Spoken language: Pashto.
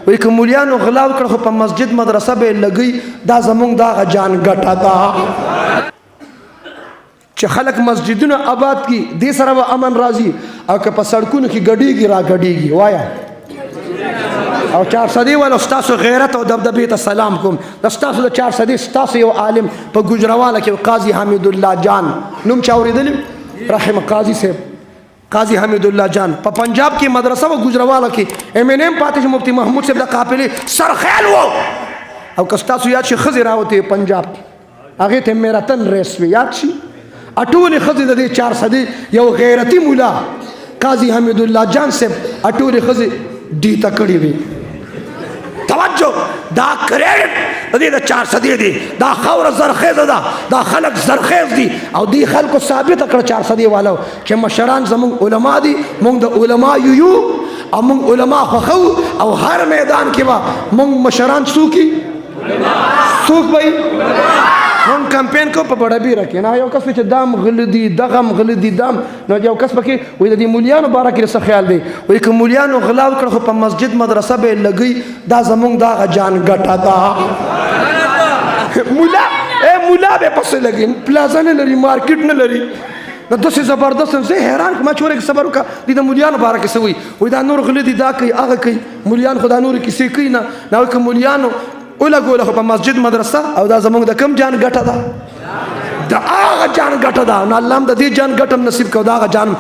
وایي که مولیانو غلا وکړه خو په مسجد مدرسه به یې لګوي دا زمونږ دغه جان ګټه ده چې خلک مسجدونه آباد کړي دې سره به امن راځي او که په سړکونو کې ګډېږي را ګډېږي وایه او 400 والا ستاسو غیرت او دبدبې ته سلام کوم د ستاسو د 400 ستاسو یو عالم په ګوجرواله کې قاضي حمید الله جان نوم چا اورېدلی رحم قاضي صاحب قاضي حمید الله جان په پنجاب کې مدرسه و ګوجرواله کې M.N.M پاتې چې مفتی محمود صاحب د قافلې سرخیل و او که ستاسو یاد شي ښځې راوتې پنجاب هغې ته میراتن ریس وي یاد شي اټولې ښځې د دې 400 یو غیرتي مولا قاضي حمید الله جان صاحب اټولې ښځې ډیته کړې وي توجه دا کریډټ د دې د 400 دی دا خوره زرخیزه ده دا خلک زرخیز دي او دې خلکو ثابته کړه 400 والو چې مشران زمونږ علما دي مونږ د علما یو او مونږ علما خوښو او هر میدان کې به مونږ مشران څوکي څوک به مونږ کمپین کو په بډابیره کې نه یو کس چې دام غل دي دغم غل دي دام نو یو کس پکې وایي د دې مولیانو باره کې څه خیال دی وایي که مولیانو غلا وکړه خو په مسجد مدرسه به یې لګوي دا زمونږ دغه جان ګټه ده مولا مولا به پسې لګي پلازه نه لري مارکیټ نه لري نو داسې زبردست زه حیران کړم چې ورې صبر وکړه دې د مولیانو باره کې څه وایي وایي دا نور غله دي دا کوي هغه کوي مولیان خو دا نورې کیسې کوي نه نو که مولیانو ولګوله خو په مسجد مدرسه او دا زمونږ د کم جان ګټه ده د هغه جان ګټه ده نو الله هم د دې جان ګټه نصیب کړو د هغه جان